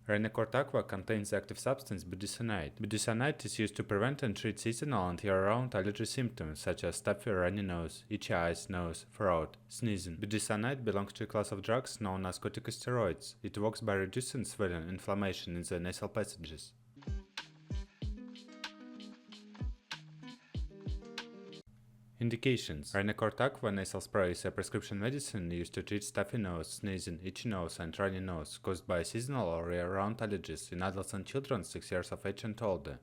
Rhinocort Aqua contains the active substance budesonide. Budesonide is used to prevent and treat seasonal and year-round allergy symptoms such as stuffy runny nose, itchy eyes, nose, throat, sneezing. Budesonide belongs to a class of drugs known as corticosteroids. It works by reducing swelling, inflammation in the nasal passages. Indications. Rhinocort Aqua nasal spray is a prescription medicine used to treat stuffy nose, sneezing, itchy nose, and runny nose caused by seasonal or year-round allergies in adults and children 6 years of age and older.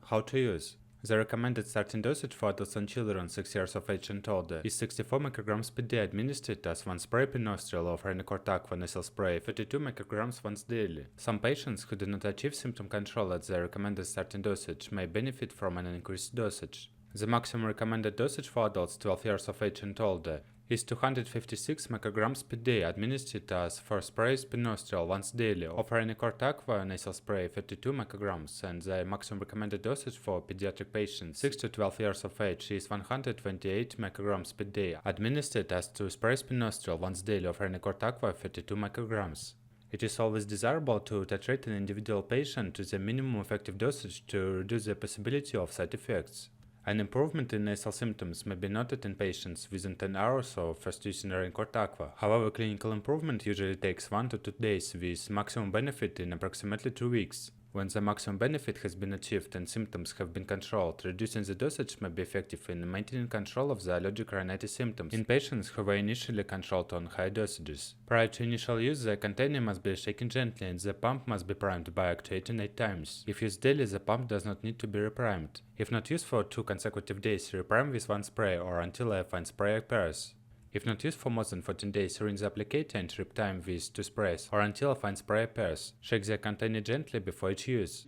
How to use. The recommended starting dosage for adults and children 6 years of age and older is 64 mcg per day administered as one spray per nostril of Rhinocort Aqua nasal spray, 32 mcg once daily. Some patients who do not achieve symptom control at the recommended starting dosage may benefit from an increased dosage. The maximum recommended dosage for adults 12 years of age and older is 256 mcg per day administered as 4 sprays per nostril once daily of Rhinocort Aqua nasal spray 32 mcg, and the maximum recommended dosage for pediatric patients 6 to 12 years of age is 128 mcg per day administered as 2 sprays per nostril once daily of Rhinocort Aqua 32 mcg. It is always desirable to titrate an individual patient to the minimum effective dosage to reduce the possibility of side effects. An improvement in nasal symptoms may be noted in patients within 10 hours of first using Rhinocort Aqua. However, clinical improvement usually takes 1 to 2 days, with maximum benefit in approximately 2 weeks. When the maximum benefit has been achieved and symptoms have been controlled, reducing the dosage may be effective in maintaining control of the allergic rhinitis symptoms in patients who were initially controlled on high dosages. Prior to initial use, the container must be shaken gently and the pump must be primed by actuating 8 times. If used daily, the pump does not need to be reprimed. If not used for 2 consecutive days, reprime with 1 spray or until a fine spray appears. If not used for more than 14 days, rinse the applicator and reprime with 2 sprays or until a fine spray appears. Shake the container gently before each use.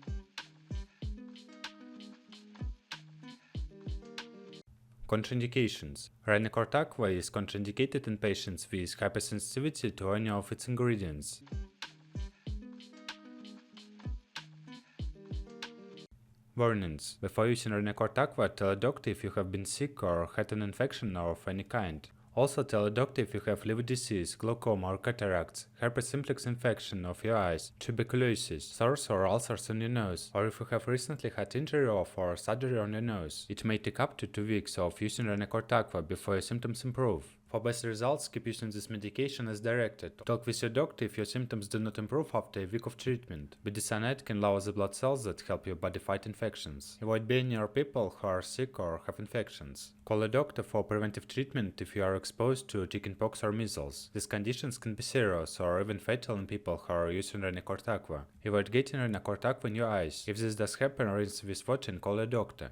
Contraindications. Rhinocort Aqua is contraindicated in patients with hypersensitivity to any of its ingredients. Warnings. Before using Rhinocort Aqua, tell a doctor if you have been sick or had an infection of any kind. Also tell a doctor if you have liver disease, glaucoma or cataracts, herpes simplex infection of your eyes, tuberculosis, sores or ulcers on your nose, or if you have recently had injury of or surgery on your nose. It may take up to 2 weeks of using Rhinocort Aqua before your symptoms improve. For best results, keep using this medication as directed. Talk with your doctor if your symptoms do not improve after a week of treatment. Budesonide can lower the blood cells that help your body fight infections. Avoid being near people who are sick or have infections. Call a doctor for preventive treatment if you are exposed to chickenpox or measles. These conditions can be serious or even fatal in people who are using Rhinocort Aqua. Avoid getting Rhinocort Aqua in your eyes. If this does happen, rinse with water and call a doctor.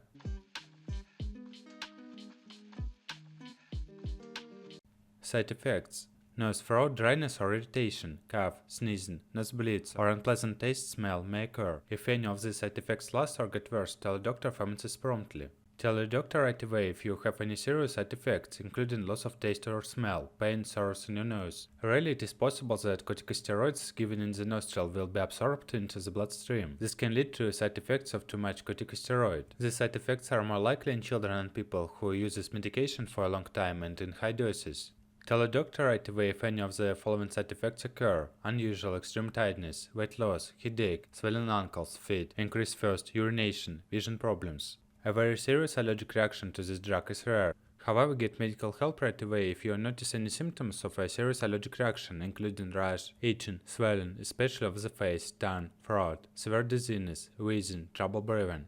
Side effects. Nose, throat dryness or irritation, cough, sneezing, nosebleeds, or unpleasant taste smell may occur. If any of these side effects last or get worse, tell a doctor or pharmacist promptly. Tell your doctor right away if you have any serious side effects, including loss of taste or smell, pain, sores in your nose. Rarely it is possible that corticosteroids given in the nostril will be absorbed into the bloodstream. This can lead to side effects of too much corticosteroid. These side effects are more likely in children and people who use this medication for a long time and in high doses. Tell a doctor right away if any of the following side effects occur: unusual extreme tiredness, weight loss, headache, swelling ankles, feet, increased thirst, urination, vision problems. A very serious allergic reaction to this drug is rare. However, get medical help right away if you notice any symptoms of a serious allergic reaction, including rash, itching, swelling, especially of the face, tongue, throat, severe dizziness, wheezing, trouble breathing.